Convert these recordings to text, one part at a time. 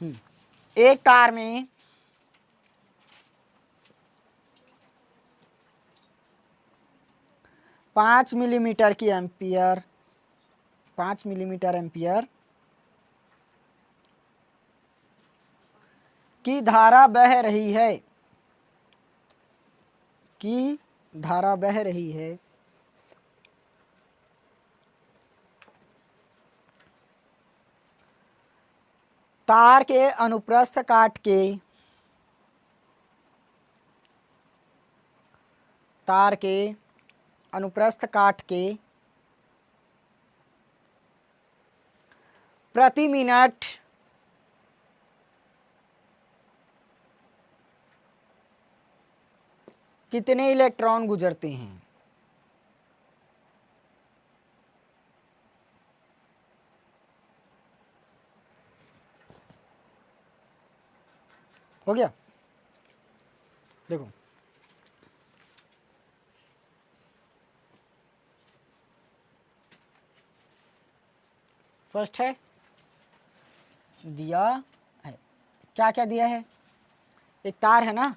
एक तार में 5 मिलीमीटर की एम्पियर 5 मिलीमीटर एम्पियर की धारा बह रही है तार के अनुप्रस्थ काट के प्रति मिनट कितने इलेक्ट्रॉन गुजरते हैं। हो गया? देखो फर्स्ट है दिया है, क्या क्या दिया है, एक तार है ना,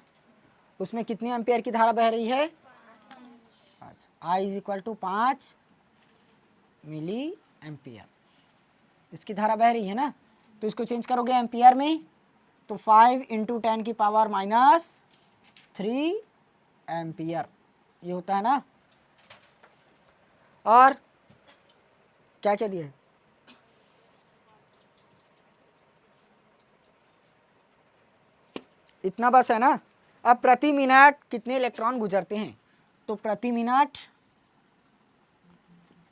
उसमें कितनी एम्पियर की धारा बह रही है, 5। I is equal to 5 milliampere इसकी धारा बह रही है ना, तो इसको चेंज करोगे एम्पियर में तो 5 इंटू 10 की पावर -3 एम्पियर ये होता है ना। और क्या क्या दिया है, इतना बस है ना। अब प्रति मिनट कितने इलेक्ट्रॉन गुजरते हैं, तो प्रति मिनट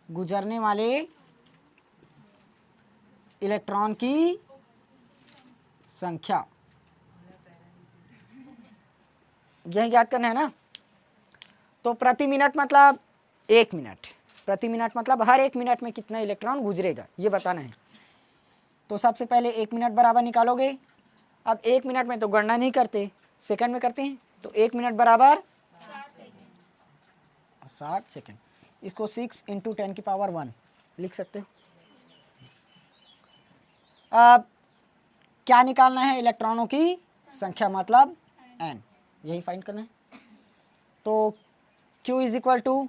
गुजरने वाले इलेक्ट्रॉन की संख्या यही याद करना है ना। तो प्रति मिनट मतलब 1 मिनट, प्रति मिनट मतलब हर 1 मिनट में कितना इलेक्ट्रॉन गुजरेगा ये बताना है। तो सबसे पहले 1 मिनट बराबर निकालोगे। अब 1 मिनट में तो गणना नहीं करते, सेकंड में करते हैं, तो 1 मिनट बराबर 60 सेकंड। इसको 6 इंटू 10 की पावर 1 लिख सकते हो। अब क्या निकालना है, इलेक्ट्रॉनों की संख्या मतलब n, यही फाइंड करना है। तो Q is equal to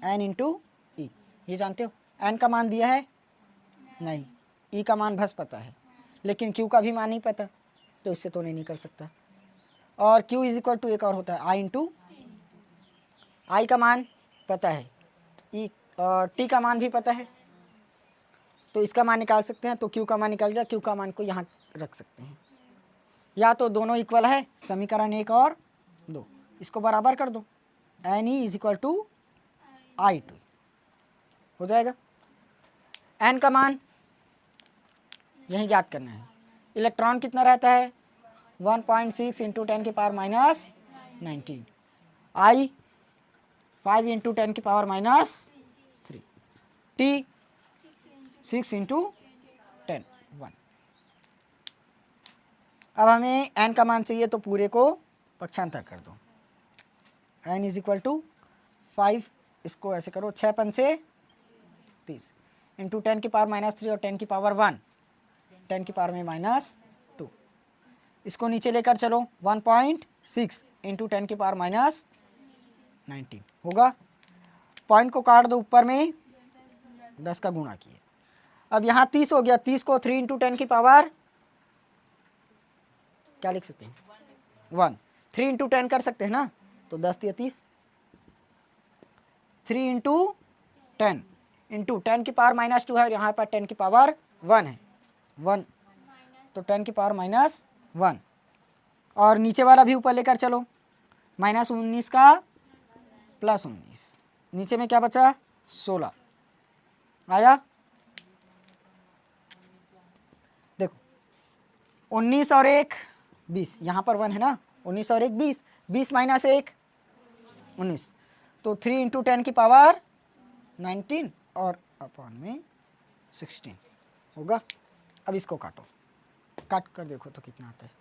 n into e, ये जानते हो। n का मान दिया है नहीं, e का मान बस पता है, लेकिन Q का भी मान नहीं पता, तो इससे तो नहीं निकल सकता। और Q इज इक्वल टू एक और होता है I इंटू, I का मान पता है, E और T का मान भी पता है, तो इसका मान निकाल सकते हैं। तो Q का मान निकाल गया, Q का मान को यहाँ रख सकते हैं, या तो दोनों इक्वल है, समीकरण 1 और 2, इसको बराबर कर दो, NE is equal to I2 हो जाएगा। n का मान यही याद करना है। इलेक्ट्रॉन कितना रहता है, 1.6 इंटू 10 की पावर -19, I 5 इंटू 10 की पावर -3, T 6 इंटू 10 1। अब हमें n का मान चाहिए, तो पूरे को पक्षांतर कर दो, n इज इक्वल टू 5, इसको ऐसे करो 6 पंचे 30 इंटू 10 की पावर -3 और 10 की पावर 1, 10 की पावर में -2, इसको नीचे लेकर चलो 1.6 इंटू 10 की पावर -19 होगा। पॉइंट को काट दो, ऊपर में 10 का गुणा किए। अब यहाँ 30 हो गया, 30 को 3 इंटू 10 की पावर क्या लिख सकते हैं 1, 3 इंटू 10 कर सकते हैं ना, तो 10 या 30, 3 इंटू 10 इंटू 10 की पावर -2 है, यहाँ पर 10 की पावर 1 है, 1, तो 10 की पावर -1, और नीचे वाला भी ऊपर लेकर चलो, -19 का +19, नीचे में क्या बचा 16 आया। देखो 19 और 1 20, यहाँ पर 1 है ना, 19 और 1 20, 20 माइनस 1 19, तो 3 इंटू 10 की पावर 19 और अपॉन में 16 होगा। अब इसको काटो, काट कर देखो तो कितना आता है,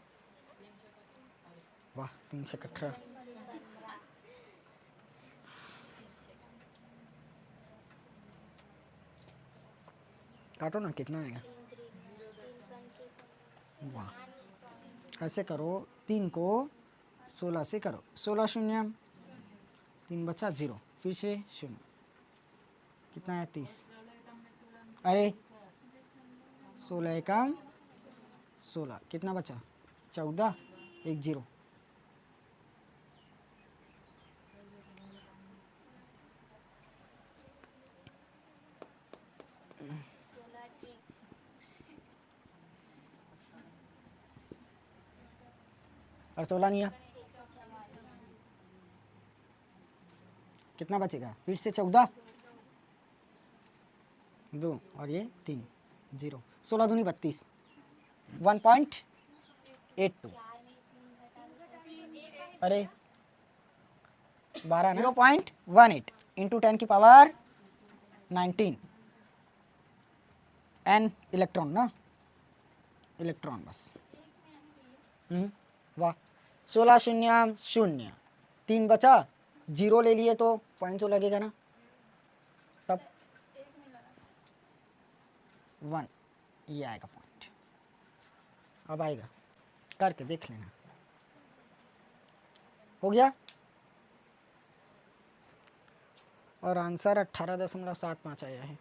वाह 3 से 18, काटो ना कितना आएगा, वाह, ऐसे करो, 3 को 16 से करो, 16 शून्य, 3 बचा 0, फिर से 0, कितना है 30, अरे 16 एकम 16, कितना बचा 14, 1 0, और 16 नहीं है, कितना बचेगा, फिर से 14, 2 और ये 3, 0, 16 दूनी 32, 1.82, अरे 12 ना, 0.18 इंटू 10 की पावर 19, एन इलेक्ट्रॉन ना, इलेक्ट्रॉन बस। वाह, 16 शून्य शून्य, 3 बचा, 0 ले लिए तो पॉइंट तो लगेगा ना, तब 1, ये आएगा पॉइंट। अब आएगा, करके देख लेना, हो गया, और आंसर 18.75 आया है।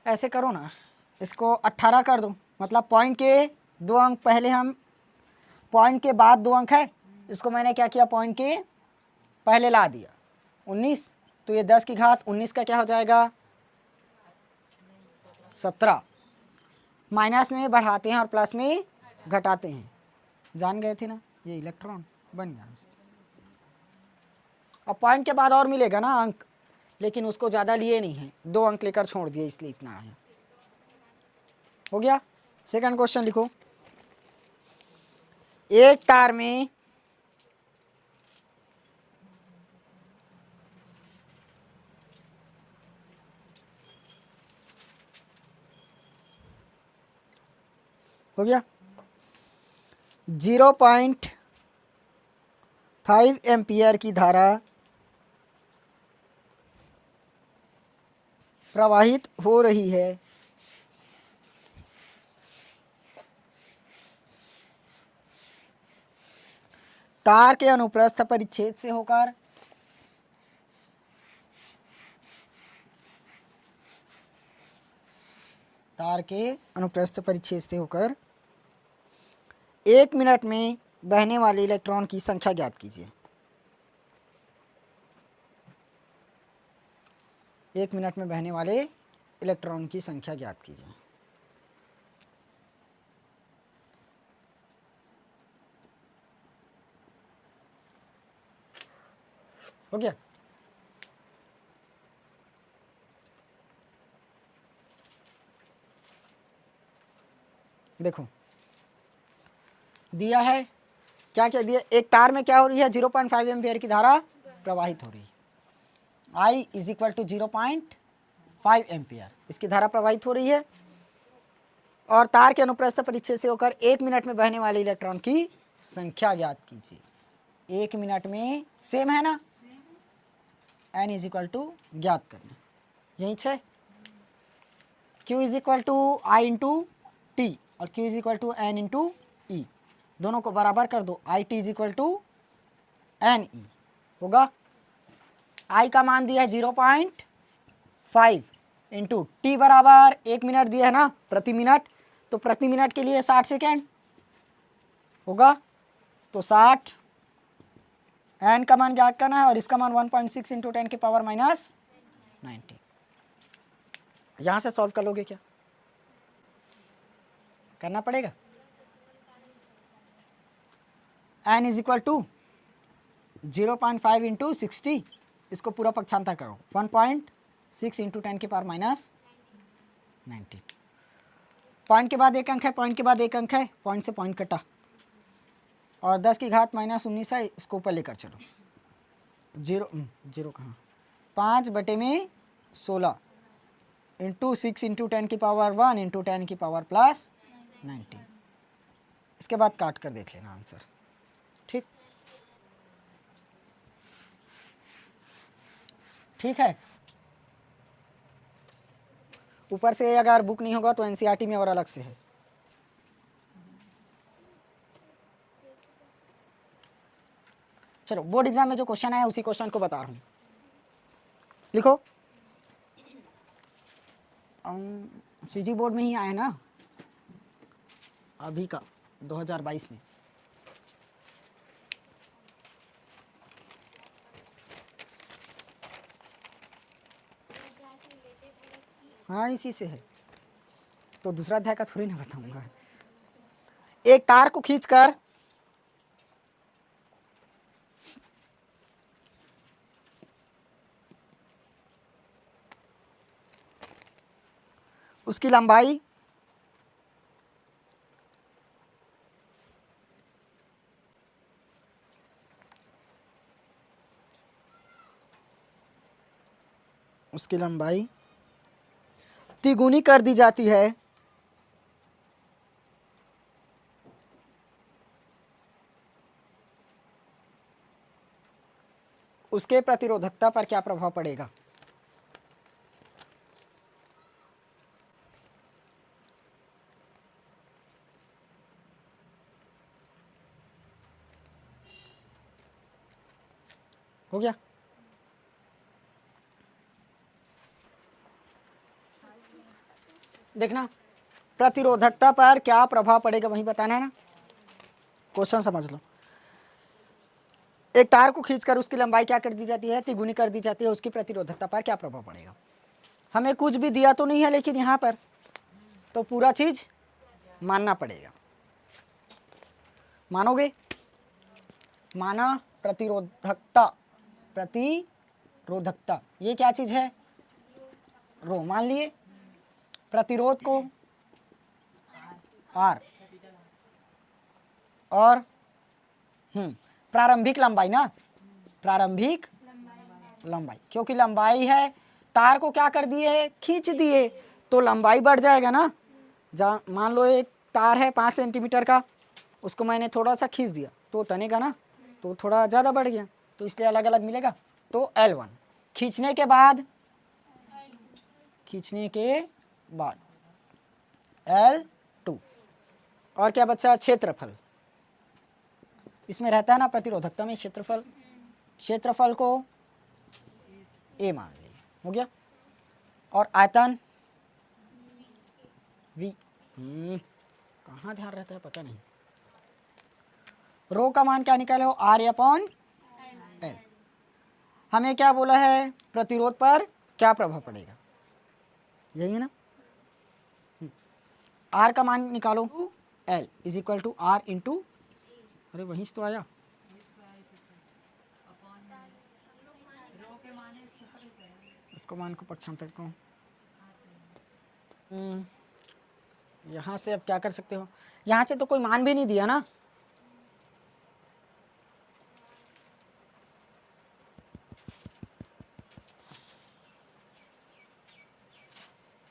ऐसे करो ना, इसको 18 कर दो, मतलब पॉइंट के 2 अंक पहले, हम पॉइंट के बाद 2 अंक है, इसको मैंने क्या किया, पॉइंट के पहले ला दिया, 19, तो ये 10 की घात 19 का क्या हो जाएगा, 17, माइनस में बढ़ाते हैं और प्लस में घटाते हैं, जान गए थे ना, ये इलेक्ट्रॉन बन गया। अब पॉइंट के बाद और मिलेगा ना अंक, लेकिन उसको ज़्यादा लिए नहीं है, 2 अंक लेकर छोड़ दिए, इसलिए इतना आया। हो गया, सेकंड क्वेश्चन लिखो, एक तार में हो गया 0.5 एम्पियर की धारा प्रवाहित हो रही है, तार के अनुप्रस्थ परिच्छेद से होकर तार के अनुप्रस्थ परिच्छेद से होकर 1 मिनट में बहने वाले इलेक्ट्रॉन की संख्या ज्ञात कीजिए। 1 मिनट में बहने वाले इलेक्ट्रॉन की संख्या ज्ञात कीजिए। हो गया, देखो दिया है, क्या क्या दिया, एक तार में क्या हो रही है, 0.5 एम्पियर की धारा प्रवाहित हो रही है, I is equal to 0.5 ampere, इसकी धारा प्रवाहित हो रही है, और तार के अनुप्रस्थ परिच्छेद से होकर 1 मिनट में बहने वाले इलेक्ट्रॉन की संख्या ज्ञात कीजिए। 1 मिनट में सेम है ना, n इज इक्वल टू ज्ञात करना, यही 6, Q is equal to I into t और Q is equal to N into e, दोनों को बराबर कर दो, I t is equal to n e होगा। I का मान दिया है 0.5 इंटू टी बराबर 1 मिनट दिया है ना प्रति मिनट, तो प्रति मिनट के लिए 60 सेकेंड होगा, तो 60, एन का मान ज्ञात करना है और इसका मान 1.6 इंटू 10 की पावर माइनस 90। यहाँ से सॉल्व कर लोगे क्या, करना पड़ेगा। N is equal to 0.5 into 60, इसको पूरा पक्षांतर करो, 1.6 इंटू 10 की पावर माइनस 90। पॉइंट के बाद एक अंक है, पॉइंट के बाद एक अंक है, पॉइंट से पॉइंट कटा, और 10 की घात माइनस 19 है, इसको ऊपर लेकर चलो, जीरो कहाँ, 5/16 इंटू 6 इंटू 10 की पावर 1 इंटू 10 की पावर प्लस 19। इसके बाद काट कर देख लेना आंसर, ठीक, ठीक है। ऊपर से अगर बुक नहीं होगा तो एनसीईआरटी में और अलग से है। चलो बोर्ड एग्जाम में जो क्वेश्चन आया उसी क्वेश्चन को बता रहा हूँ, लिखो। सीजी बोर्ड में ही आया ना अभी का 2022 में। हाँ इसी से है, तो दूसरा अध्याय का थोड़ी ना बताऊंगा। एक तार को खींचकर उसकी लंबाई तिगुनी कर दी जाती है उसके प्रतिरोधकता पर क्या प्रभाव पड़ेगा। हो गया। देखना प्रतिरोधकता पर क्या प्रभाव पड़ेगा वही बताना है ना। क्वेश्चन समझ लो। एक तार को खींचकर उसकी लंबाई क्या कर दी जाती है, तिगुनी कर दी जाती है, उसकी प्रतिरोधकता पर क्या प्रभाव पड़ेगा। हमें कुछ भी दिया तो नहीं है, लेकिन यहाँ पर तो पूरा चीज मानना पड़ेगा। मानोगे? माना प्रतिरोधकता ये क्या चीज है, रो मान लिए। प्रतिरोध को आर और प्रारंभिक लंबाई ना, प्रारंभिक लंबाई, क्योंकि लंबाई है, तार को क्या कर दिए, खींच दिए, तो लंबाई बढ़ जाएगा ना। मान लो एक तार है 5 सेंटीमीटर का, उसको मैंने थोड़ा सा खींच दिया तो तनेगा ना, तो थोड़ा ज़्यादा बढ़ गया, तो इसलिए अलग अलग मिलेगा। तो L1 खींचने के बाद L2 और क्या बचा, क्षेत्रफल। इसमें रहता है ना प्रतिरोधकता में क्षेत्रफल को A मान लिए, हो गया। और आयतन V, कहाँ ध्यान रहता है पता नहीं। रो का मान क्या निकाले हो, R/L। हमें क्या बोला है, प्रतिरोध पर क्या प्रभाव पड़ेगा, यही है ना। R का मान निकालो, L = R इंटू, अरे वहीं से तो आया, इसको मान को पक्षांतर को, यहाँ से अब क्या कर सकते हो, यहाँ से तो कोई मान भी नहीं दिया ना,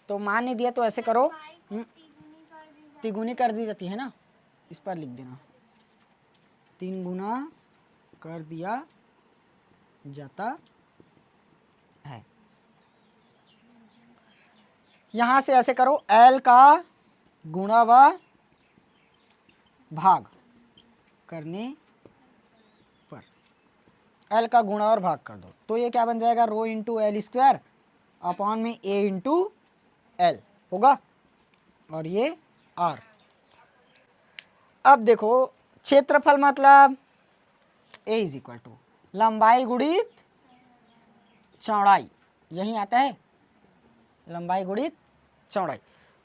तो मान नहीं दिया तो ऐसे करो, तिगुनी कर दी जाती है ना, इस पर लिख देना 3 गुना कर दिया जाता है। यहां से ऐसे करो, L का गुणा व भाग करने पर, L का गुणा और भाग कर दो, तो ये क्या बन जाएगा, रो इंटू L² अपॉन में A इंटू L होगा, और ये R। अब देखो क्षेत्रफल मतलब A = लंबाई गुणित चौड़ाई, यही आता है, लंबाई गुणित चौड़ाई।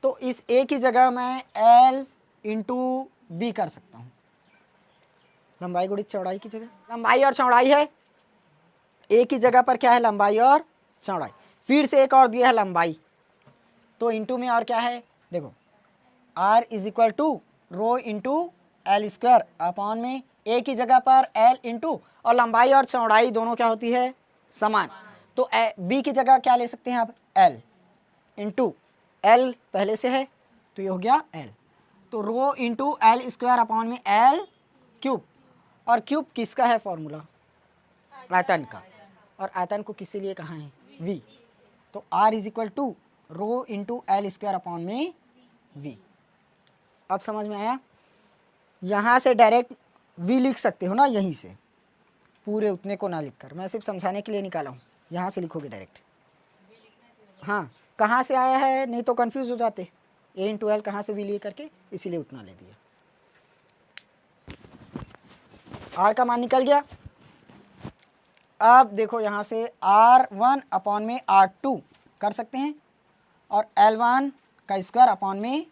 तो इस A की जगह मैं L इंटू B कर सकता हूँ, लंबाई गुणित चौड़ाई की जगह। लंबाई और चौड़ाई है, A की जगह पर क्या है, लंबाई और चौड़ाई। फिर से एक और दिया है लंबाई, तो इंटू में और क्या है, देखो R = rho into L² upon में A की जगह पर L इंटू, और लंबाई और चौड़ाई दोनों क्या होती है, समान। तो B की जगह क्या ले सकते हैं अब, L इंटू L पहले से है, तो ये हो गया L, तो रो इंटू L² अपॉन में L³, और क्यूब किसका है फॉर्मूला, आयतन का, और आयतन को किससे लिए कहाँ है, V, तो R = rho into L² upon में V। अब समझ में आया। यहाँ से डायरेक्ट V लिख सकते हो ना, यहीं से पूरे उतने को ना लिखकर, मैं सिर्फ समझाने के लिए निकाला हूँ। यहाँ से लिखोगे डायरेक्ट। हाँ, कहाँ से आया है, नहीं तो कंफ्यूज हो जाते, a इंटू एल कहाँ से भी लिए करके, इसीलिए उतना ले दिया। r का मान निकल गया। अब देखो यहाँ से r1 अपॉन में r2 कर सकते हैं, और L1 का स्क्वायर अपॉन में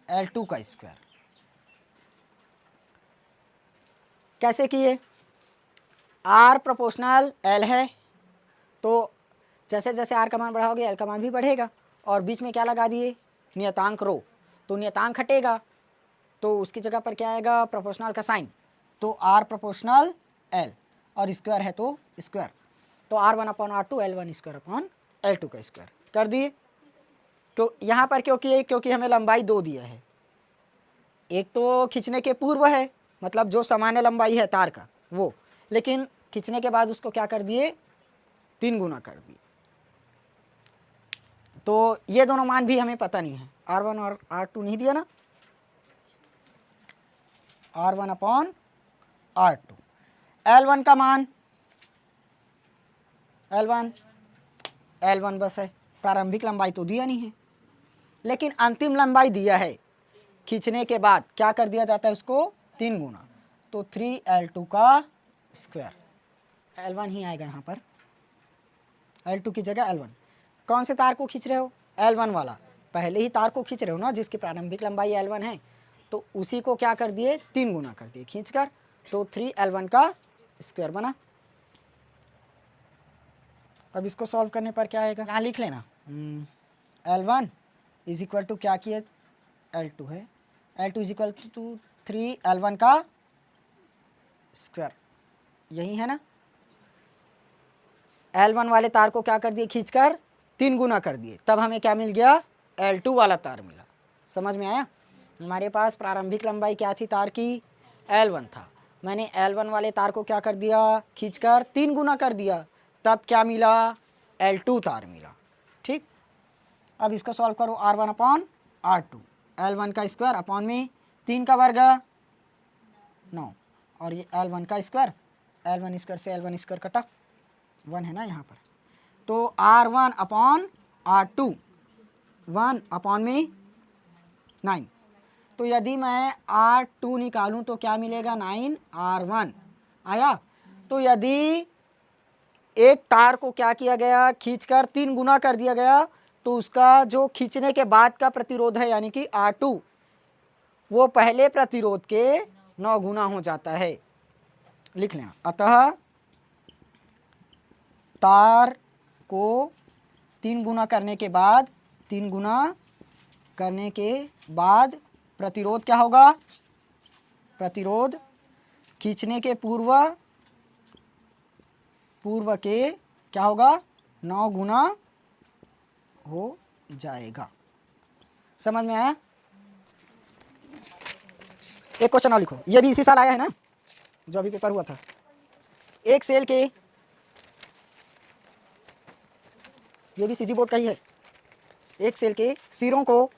L2 का स्क्वायर। कैसे किए? R प्रोपोर्शनल L है, तो जैसे जैसे R का मान बढ़ाओगे L का मान भी बढ़ेगा, और बीच में क्या लगा दिए, नियतांक रो, तो नियतांक हटेगा तो उसकी जगह पर क्या आएगा, प्रोपोर्शनल का साइन, तो R प्रोपोर्शनल L और स्क्वायर है तो स्क्वायर, तो R1 upon R2 L1 square upon L2 का स्क्वायर कर दिए। तो यहाँ पर क्यों किए, क्योंकि हमें लंबाई 2 दिया है, एक तो खींचने के पूर्व है, मतलब जो सामान्य लंबाई है तार का वो, लेकिन खींचने के बाद उसको क्या कर दिए, 3 गुना कर दिए। तो ये दोनों मान भी हमें पता नहीं है, R1 और R2 नहीं दिया ना, R1 अपॉन R2, L1 का मान L1 बस है, प्रारंभिक लंबाई तो दिया नहीं है, लेकिन अंतिम लंबाई दिया है। खींचने के बाद क्या कर दिया जाता है उसको, 3 गुना, तो 3L2 का स्क्वायर, L1 ही आएगा यहाँ पर, L2 की जगह L1। कौन से तार को खींच रहे हो, L1 वाला, पहले ही तार को खींच रहे हो ना जिसकी प्रारंभिक लंबाई L1 है, तो उसी को क्या कर दिए, 3 गुना कर दिए खींचकर, तो 3L1 का स्क्वायर बना। अब इसको सॉल्व करने पर क्या आएगा, यहाँ लिख लेना, L1 इज इक्वल टू क्या किए, L2 है, L2 is equal to 3L1 का स्क्वायर, यही है ना। L1 वाले तार को क्या कर दिए, खींचकर 3 गुना कर दिए, तब हमें क्या मिल गया, L2 वाला तार मिला। समझ में आया? हमारे पास प्रारंभिक लंबाई क्या थी तार की, L1 था, मैंने L1 वाले तार को क्या कर दिया, खींचकर 3 गुना कर दिया, तब क्या मिला, L2 तार मिला। ठीक, अब इसको सॉल्व करो, R1 अपॉन R2, L1 का स्क्वायर अपॉन में 3 का वर्ग 9, और ये L1 का स्क्वायर, L1 स्क्वायर से L1 स्क्वायर कटा, 1 है ना यहाँ पर, तो R1 अपॉन R2 1 अपॉन में 9, तो यदि मैं R2 निकालूं तो क्या मिलेगा, 9R1 आया। तो यदि एक तार को क्या किया गया, खींचकर 3 गुना कर दिया गया, तो उसका जो खींचने के बाद का प्रतिरोध है यानी कि R2, वो पहले प्रतिरोध के 9 गुना हो जाता है, लिख लेना। अतः तार को 3 गुना करने के बाद, 3 गुना करने के बाद प्रतिरोध क्या होगा, प्रतिरोध खींचने के पूर्व के क्या होगा, 9 गुना हो जाएगा। समझ में आया? एक क्वेश्चन और लिखो, ये भी इसी साल आया है ना, जो अभी पेपर हुआ था। एक सेल के, ये भी सीजी बोर्ड का ही है, एक सेल के सिरों को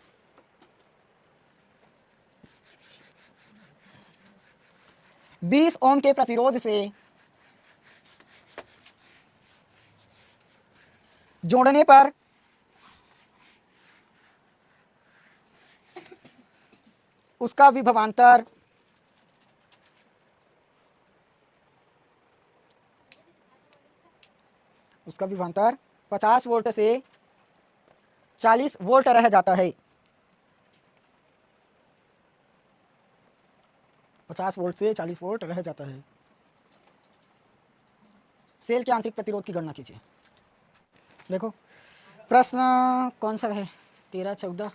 20 ओम के प्रतिरोध से जोड़ने पर उसका विभवांतर उसका विभवांतर 50 वोल्ट से 40 वोल्ट रह जाता है। 50 वोल्ट से 40 वोल्ट रह जाता है। सेल के आंतरिक प्रतिरोध की गणना कीजिए। देखो प्रश्न कौन सा है, 13-14,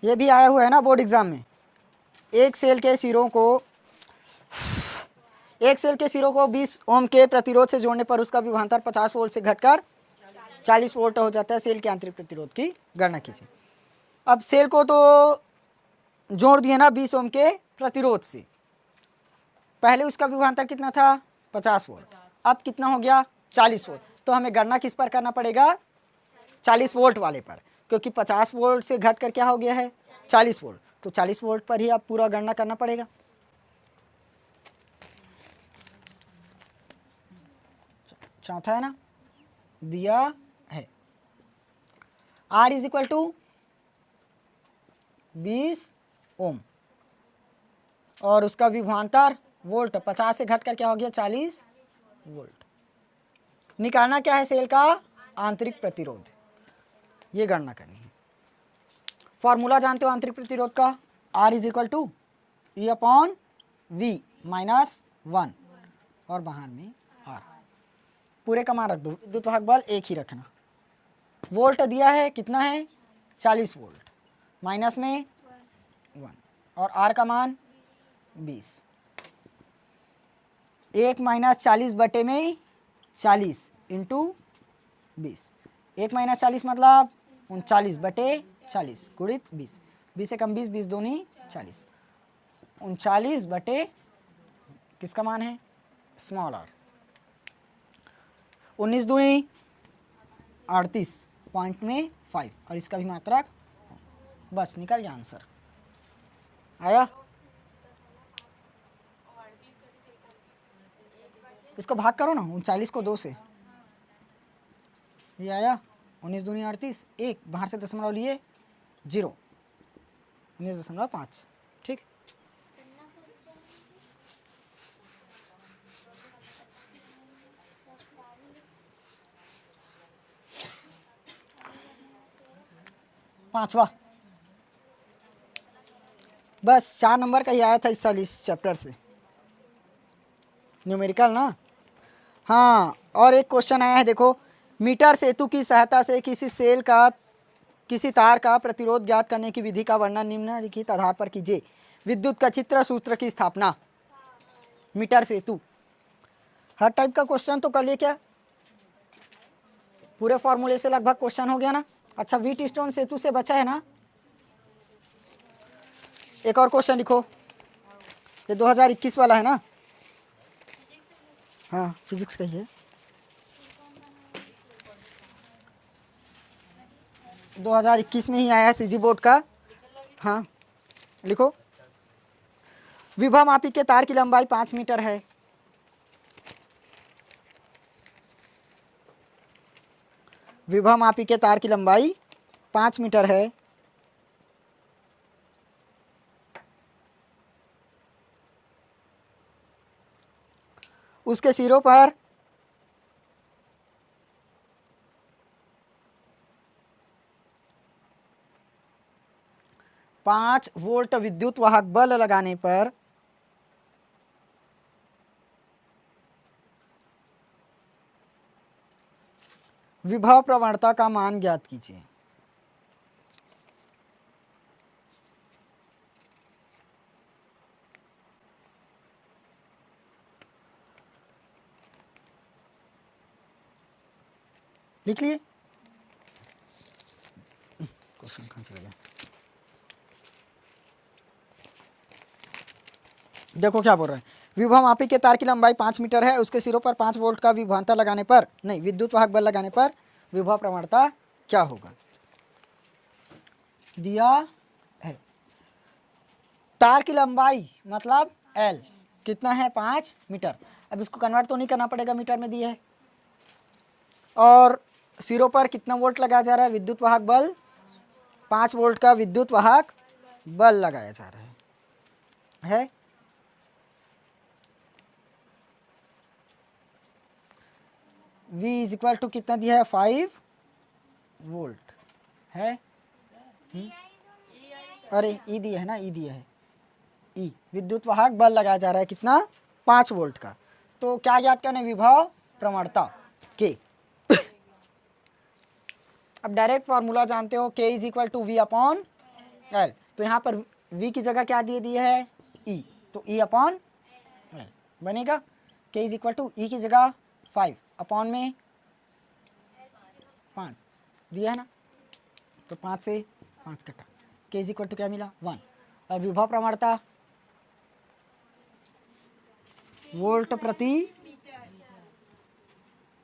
ये भी आया हुआ है ना बोर्ड एग्जाम में। एक सेल के सिरों को 20 ओम के प्रतिरोध से जोड़ने पर उसका विभवांतर 50 वोल्ट से घटकर 40 वोल्ट हो जाता है। सेल के आंतरिक प्रतिरोध की गणना कीजिए। अब सेल को तो जोड़ दिए ना 20 ओम के प्रतिरोध से, पहले उसका विभवांतर कितना था, 50 वोल्ट, अब कितना हो गया, 40 वोल्ट। तो हमें गणना किस पर करना पड़ेगा, 40 वोल्ट वाले पर, क्योंकि 50 वोल्ट से घट कर क्या हो गया है, 40 वोल्ट, तो 40 वोल्ट पर ही आप पूरा गणना करना पड़ेगा। चौथा है ना, दिया है। R इज इक्वल टू 20 ओम और उसका विभवांतर वोल्ट 50 से घटकर क्या हो गया 40 वोल्ट। निकालना क्या है सेल का आंतरिक प्रतिरोध, ये गणना करनी है। फॉर्मूला जानते हो आंतरिक प्रतिरोध का, R is equal to E upon V minus 1 और बाहर में R, पूरे का मान रख दो। विद्युत वाहक बल एक ही रखना। वोल्ट दिया है कितना है 40 वोल्ट, माइनस में 1 और R का मान 20। 1 माइनस 40 बटे में 40 इंटू 20, 1 माइनस 40 मतलब 39 बटे 40 गुणित 20, 20 से कम 20, 20 दूनी 40, 39 बटे किसका मान है स्मॉल r, 19 दूनी 38 पॉइंट में 5 और इसका भी मात्रक, बस निकल गया आंसर। आया, इसको भाग करो ना 39 को 2 से, ये आया 19 दूनी 38, एक बाहर से दशमलव लिए 0, 19.5, ठीक। पांचवा, बस 4 नंबर का ही आया था इस साल इस चैप्टर से, न्यूमेरिकल ना। हाँ, और एक क्वेश्चन आया है देखो, मीटर सेतु की सहायता से किसी सेल का किसी तार का प्रतिरोध ज्ञात करने की विधि का वर्णन निम्नलिखित आधार पर कीजिए। विद्युत का चित्र सूत्र की स्थापना, मीटर सेतु, हर टाइप का क्वेश्चन तो कर लिए क्या, पूरे फॉर्मूले से लगभग क्वेश्चन हो गया ना। अच्छा, व्हीट स्टोन सेतु से बचा है ना, एक और क्वेश्चन लिखो, ये 2021 वाला है ना, हाँ फिजिक्स का ही है, 2021 में ही आया है सीजी बोर्ड का। हाँ लिखो, विभव मापी के तार की लंबाई 5 मीटर है। विभव मापी के तार की लंबाई 5 मीटर है। उसके सिरों पर 5 वोल्ट विद्युत वाहक बल लगाने पर विभव प्रवणता का मान ज्ञात कीजिए। लिख लिए, क्वेश्चन कहाँ चला गया, देखो क्या बोल रहा है, विभव मापी के तार की लंबाई 5 मीटर है, उसके सिरों पर 5 वोल्ट का विभवांतर लगाने पर, नहीं विद्युत वाहक बल लगाने पर विभव प्रवणता क्या होगा, दिया है। तार की लंबाई मतलब L कितना है 5 मीटर, अब इसको कन्वर्ट तो नहीं करना पड़ेगा, मीटर में दिया है, और सिरों पर कितना वोल्ट लगाया जा रहा है, विद्युत वाहक बल 5 वोल्ट का विद्युत वाहक बल लगाया जा रहा है। V इज इक्वल टू कितना दिया है 5 वोल्ट है। अरे E दिया है ना, E दिया है, E विद्युत वाहक बल लगाया जा रहा है कितना 5 वोल्ट का। तो क्या ज्ञात करना है, विभव प्रवणता के। अब डायरेक्ट फार्मूला जानते हो, K is equal to V upon L, तो यहाँ पर V की जगह क्या दिए दिए है E, तो E अपॉन L बनेगा। K is equal to E की जगह 5 अपॉन में 5 दिया है ना, तो 5 से 5 कटा, K इज इक्वल टू क्या मिला 1, और विभव प्रवणता वोल्ट प्रति,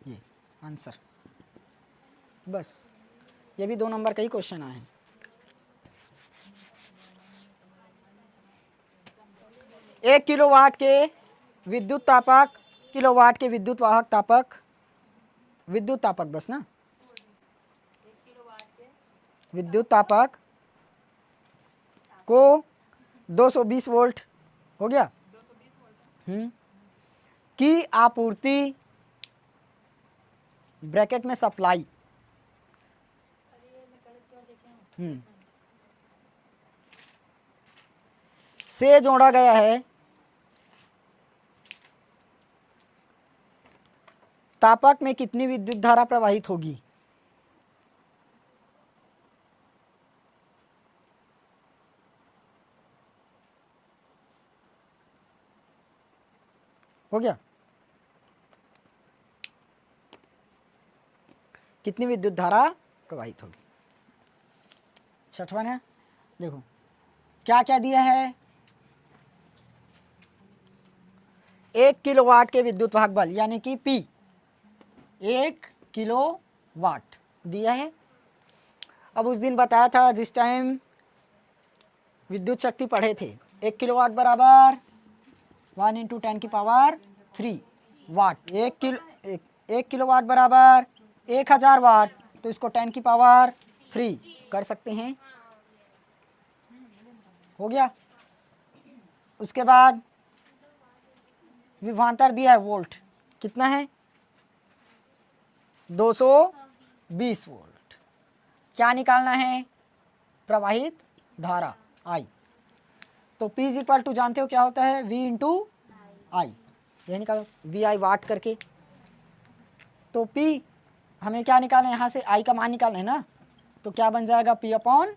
ये आंसर। बस ये भी 2 नंबर का ही क्वेश्चन आया है। एक किलोवाट के विद्युत वाहक तापक विद्युत तापक बस ना, विद्युत तापक को 220 वोल्ट हो गया की आपूर्ति ब्रैकेट में सप्लाई से जोड़ा गया है तापक में कितनी विद्युत धारा प्रवाहित होगी? हो गया? कितनी विद्युत धारा प्रवाहित होगी? छठवां है, देखो क्या क्या दिया है। 1 किलोवाट के विद्युत वाहक बल यानी कि P 1 किलोवाट दिया है। अब उस दिन बताया था जिस टाइम विद्युत शक्ति पढ़े थे, 1 किलोवाट बराबर 1 इंटू 10 की पावर 3 वाट। 1 किलोवाट बराबर 1000 वाट, तो इसको 10 की पावर 3 कर सकते हैं। हो गया? उसके बाद विभवांतर दिया है वोल्ट, कितना है? 220 वोल्ट। क्या निकालना है? प्रवाहित धारा I। तो P इज इक्वल टू जानते हो क्या होता है? V इंटू आई। यह निकालो VI वाट करके। तो P हमें क्या निकालना है? यहाँ से I का मान निकालना है ना, तो क्या बन जाएगा? P upon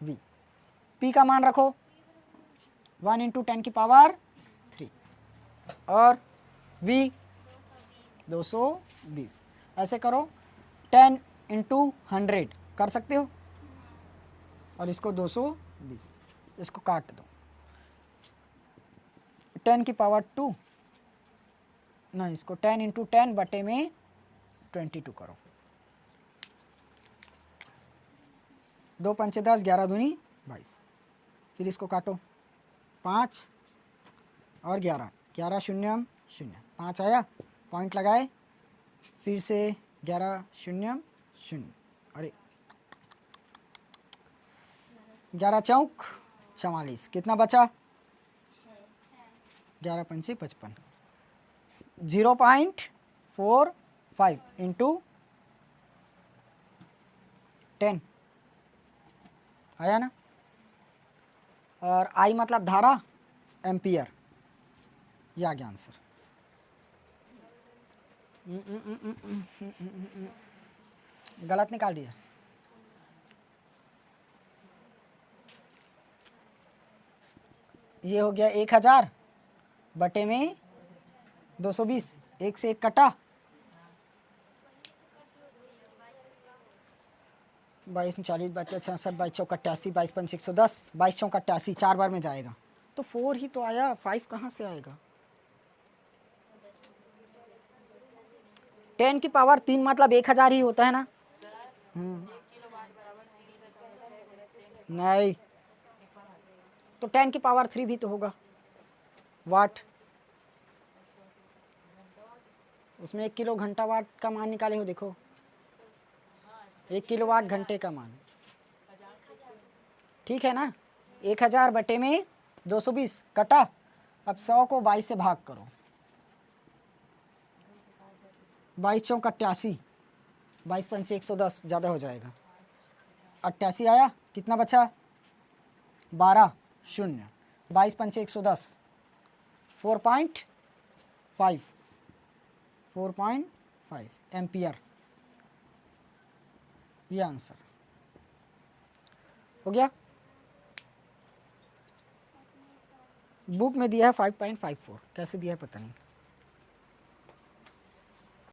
V। P का मान रखो 1 इंटू 10 की पावर 3 और V 220। ऐसे करो 10 इंटू 100 कर सकते हो और इसको 220, इसको काट दो। 10 की पावर 2 ना, इसको 10 इंटू 10 बटे में 22 करो। 2 पंचे 10, 11 दूनी 22। फिर इसको काटो 5 और 11, 11 शून्यम 0, 5 आया, पॉइंट लगाए, फिर से 11 शून्यम 0, अरे 11 चौक 44, कितना बचा? 11 पंचे 55, 0.45 इंटू 10 आया ना। और I मतलब धारा, एम्पियर, ये आ गया आंसर। गलत निकाल दिया। ये हो गया 1000 बटे में 220, 1 से 1 कटा, 22 40 22 66 22 चौक 88, 22 5 110, 22 चौक 88, 4 बार में जाएगा तो 4 ही तो आया, 5 कहाँ से आएगा? 10 की पावर 3 मतलब 1000 ही होता है ना। नहीं, तो 10 की पावर 3 भी तो होगा वाट। उसमें 1 किलो घंटा वाट का मान निकाले हो, देखो 1 किलोवाट घंटे का मान, ठीक है ना। 1000 बटे में 220 कटा, अब 100 को 22 से भाग करो, 22 चौक 88, 22 पंचे 110, ज़्यादा हो जाएगा, 88 आया, कितना बचा? 12 शून्य, 22 पंचे 110, 4.5 एम्पियर, ये आंसर हो गया। बुक में दिया है 5.54, कैसे दिया है पता नहीं।